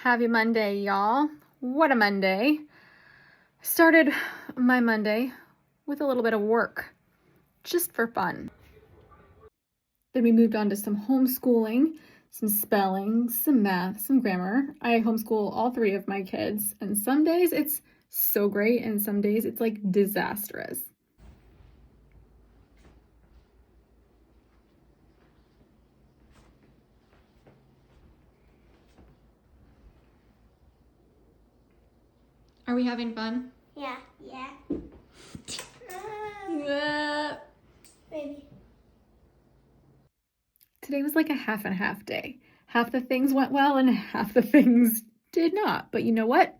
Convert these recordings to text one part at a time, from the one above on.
Happy Monday, y'all. What a Monday. Started my Monday with a little bit of work, just for fun. Then we moved on to some homeschooling, some spelling, some math, some grammar. I homeschool all three of my kids, and some days it's so great, and some days it's like disastrous. Are we having fun? Yeah. Baby. Today was like a half and half day. Half the things went well and half the things did not. But you know what?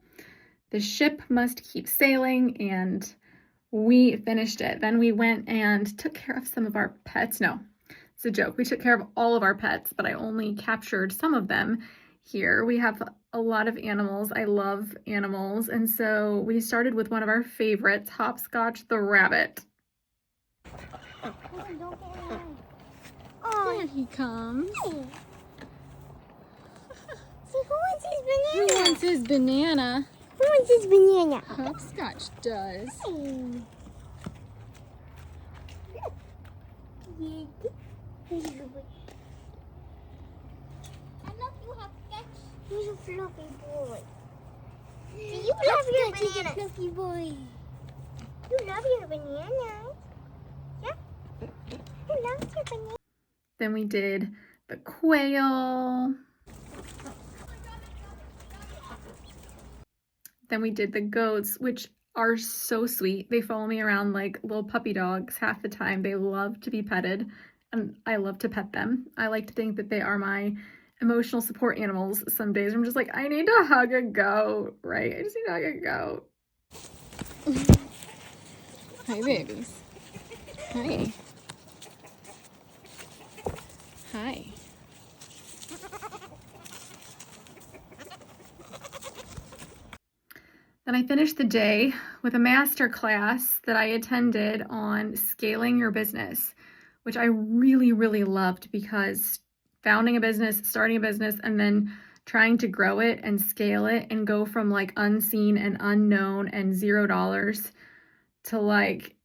The ship must keep sailing, and we finished it. Then we went and took care of some of our pets. No, it's a joke. We took care of all of our pets, but I only captured some of them here. We have a lot of animals. I love animals. And so we started with one of our favorites, Hopscotch the rabbit. Oh, There he comes. see, who wants his banana? Who wants his banana? Who wants his banana? Hopscotch does. I love you, Hopscotch. He's a fluffy boy. Do you love your banana? Fluffy boy. You love your banana. Yeah? Who loves your banana? Then we did the quail. Then we did the goats, which are so sweet. They follow me around like little puppy dogs half the time. They love to be petted, and I love to pet them. I like to think that they are my emotional support animals. Some days I'm just like, I need to hug a goat, right? I just need to hug a goat. Hi, babies. Hi. Hi. Then I finished the day with a master class that I attended on scaling your business, which I really, really loved, because founding a business, starting a business, and then trying to grow it and scale it and go from like unseen and unknown and $0 to like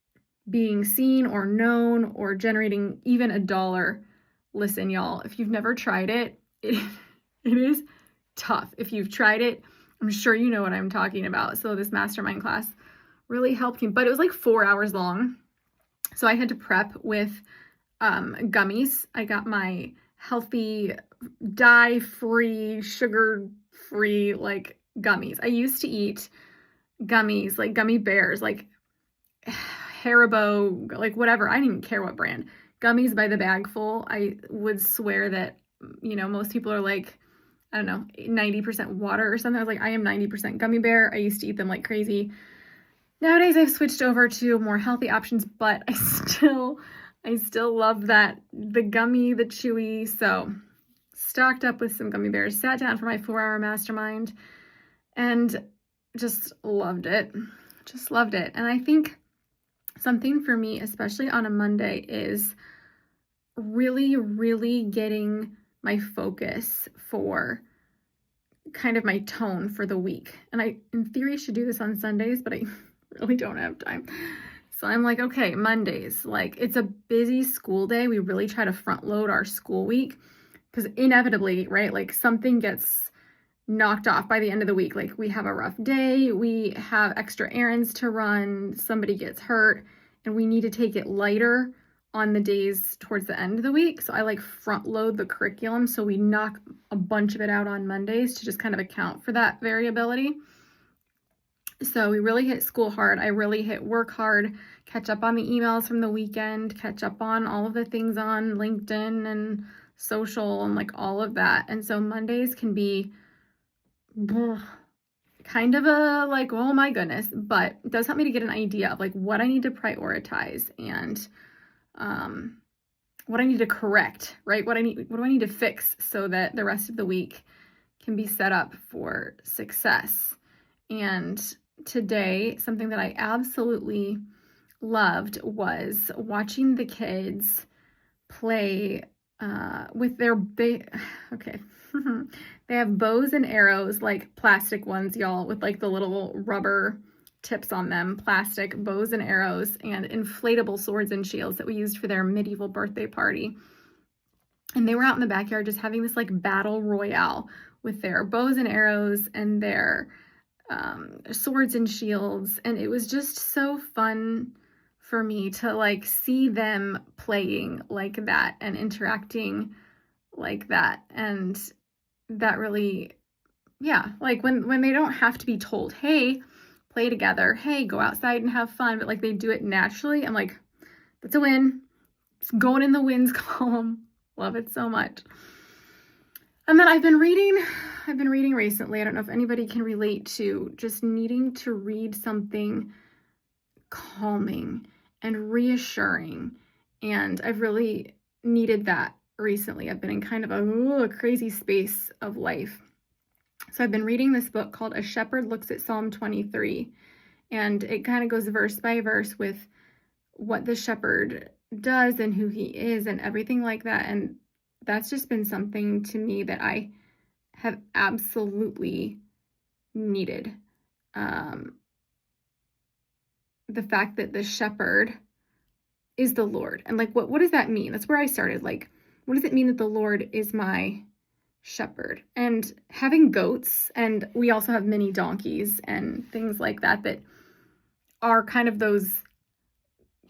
being seen or known or generating even $1. Listen, y'all, if you've never tried it, it is tough. If you've tried it, I'm sure you know what I'm talking about. So this mastermind class really helped me, but it was like 4 hours long. So I had to prep with gummies. I got my healthy, dye-free, sugar-free like gummies. I used to eat gummies, like gummy bears, like Haribo, like whatever. I didn't even care what brand. Gummies by the bagful. I would swear that, most people are like, I don't know, 90% water or something. I was like, I am 90% gummy bear. I used to eat them like crazy. Nowadays, I've switched over to more healthy options, but I still love that, the gummy, the chewy. So stocked up with some gummy bears, sat down for my 4-hour mastermind, and just loved it. Just loved it. And I think something for me, especially on a Monday, is really, really getting my focus for kind of my tone for the week. And I, in theory, should do this on Sundays, but I really don't have time. So I'm like, okay, Mondays, like it's a busy school day. We really try to front load our school week, because inevitably, right, like something gets knocked off by the end of the week. Like we have a rough day, we have extra errands to run, somebody gets hurt, and we need to take it lighter on the days towards the end of the week. So I like front load the curriculum, so we knock a bunch of it out on Mondays to just kind of account for that variability. So we really hit school hard. I really hit work hard, catch up on the emails from the weekend, catch up on all of the things on LinkedIn and social and like all of that. And so Mondays can be kind of a like, oh my goodness, but it does help me to get an idea of like what I need to prioritize and what I need to correct, right? What do I need to fix so that the rest of the week can be set up for success. And today, something that I absolutely loved was watching the kids play okay. They have bows and arrows, like plastic ones, y'all, with like the little rubber tips on them, plastic bows and arrows, and inflatable swords and shields that we used for their medieval birthday party. And they were out in the backyard just having this like battle royale with their bows and arrows and their swords and shields. And it was just so fun for me to like see them playing like that and interacting like that. And that really, yeah, like when they don't have to be told, hey, play together, hey, go outside and have fun, but like they do it naturally. I'm like, that's a win. It's going in the wins column. Love it so much. And then I've been reading recently. I don't know if anybody can relate to just needing to read something calming and reassuring. And I've really needed that recently. I've been in kind of a crazy space of life. So I've been reading this book called A Shepherd Looks at Psalm 23. And it kind of goes verse by verse with what the shepherd does and who he is and everything like that. And that's just been something to me that I have absolutely needed. The fact that the shepherd is the Lord. And like, what does that mean? That's where I started. Like, what does it mean that the Lord is my shepherd? And having goats, and we also have mini donkeys and things like that that are kind of those,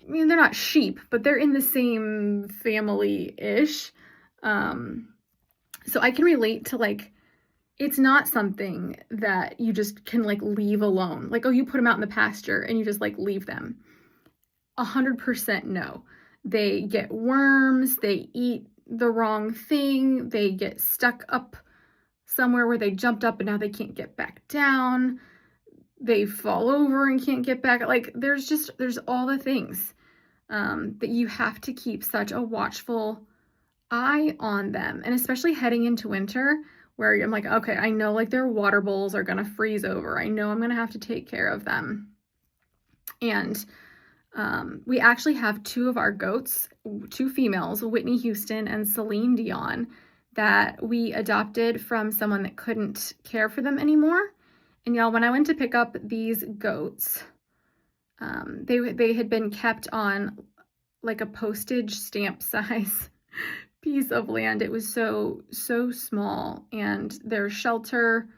I mean, they're not sheep, but they're in the same family-ish. So I can relate to like, it's not something that you just can like leave alone. Like, oh, you put them out in the pasture and you just like leave them. 100% no. They get worms, they eat the wrong thing, they get stuck up somewhere where they jumped up and now they can't get back down. They fall over and can't get back. Like there's all the things that you have to keep such a watchful eye on them. And especially heading into winter where I'm like, okay, I know like their water bowls are going to freeze over. I know I'm going to have to take care of them. And we actually have two of our goats, two females, Whitney Houston and Celine Dion, that we adopted from someone that couldn't care for them anymore. And y'all, when I went to pick up these goats, they had been kept on like a postage stamp size piece of land. It was so small, and their shelter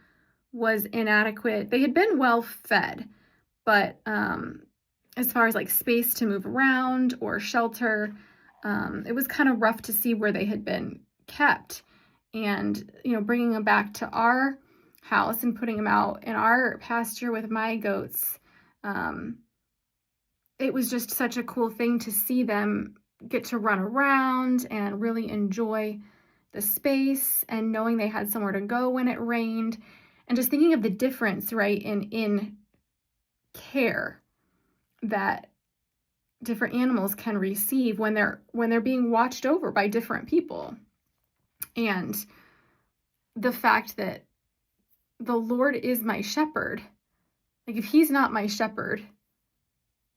was inadequate. They had been well fed, but as far as like space to move around or shelter, it was kind of rough to see where they had been kept. And, you know, bringing them back to our house and putting them out in our pasture with my goats, it was just such a cool thing to see them get to run around and really enjoy the space and knowing they had somewhere to go when it rained, and just thinking of the difference, right, in care that different animals can receive when they're being watched over by different people. And the fact that the Lord is my shepherd, like if he's not my shepherd,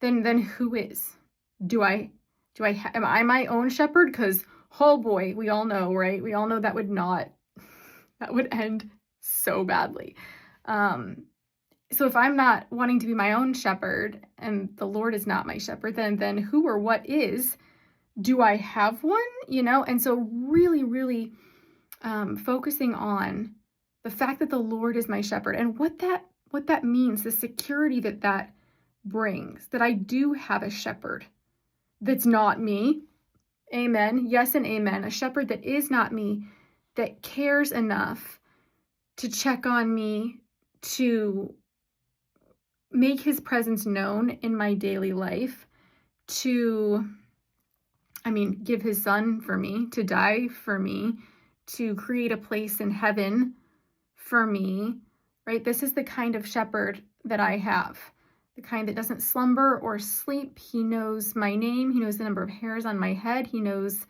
then who is? Am I my own shepherd? Because, oh boy, we all know, right? We all know that would end so badly. So if I'm not wanting to be my own shepherd and the Lord is not my shepherd, then who or what is? Do I have one? You know? And so really, really focusing on the fact that the Lord is my shepherd and what that means, the security that brings, that I do have a shepherd that's not me. Amen. Yes and amen. A shepherd that is not me, that cares enough to check on me, to make his presence known in my daily life, to, give his son for me, to die for me, to create a place in heaven for me, right? This is the kind of shepherd that I have, the kind that doesn't slumber or sleep. He knows my name. He knows the number of hairs on my head. He knows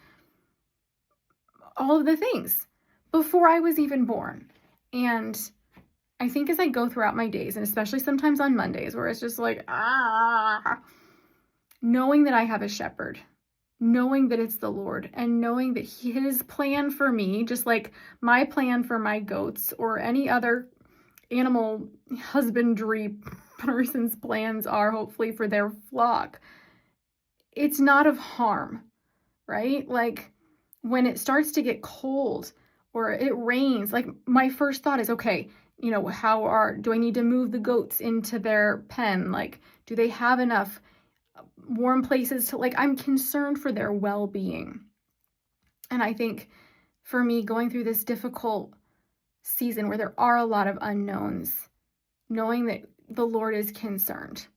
all of the things before I was even born. And I think as I go throughout my days, and especially sometimes on Mondays where it's just like, knowing that I have a shepherd knowing that it's the Lord and knowing that his plan for me, just like my plan for my goats or any other animal husbandry person's plans are, hopefully, for their flock, it's not of harm, right? Like when it starts to get cold or it rains, like my first thought is, okay, you know, do I need to move the goats into their pen? Like, do they have enough warm places to, like, I'm concerned for their well-being. And I think for me, going through this difficult season where there are a lot of unknowns, knowing that the Lord is concerned.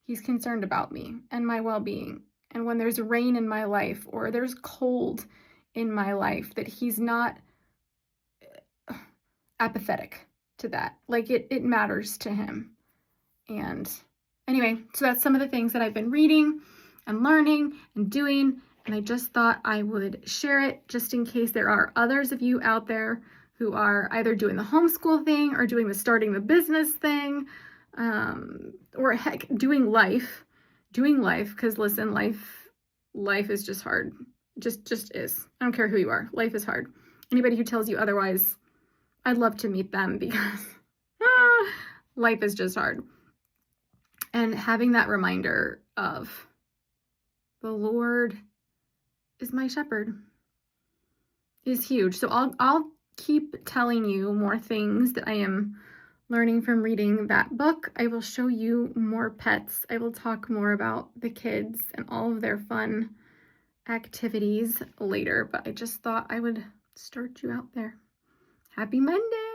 He's concerned about me and my well-being. And when there's rain in my life or there's cold in my life, that he's not apathetic to that. Like it matters to him. And anyway, so that's some of the things that I've been reading and learning and doing. And I just thought I would share it just in case there are others of you out there who are either doing the homeschool thing or doing the starting the business thing, or heck, doing life. Because listen, life is just hard. Just is. I don't care who you are. Life is hard. Anybody who tells you otherwise, I'd love to meet them because life is just hard. And having that reminder of the Lord is my shepherd is huge. So I'll keep telling you more things that I am learning from reading that book. I will show you more pets. I will talk more about the kids and all of their fun activities later, but I just thought I would start you out there. Happy Monday!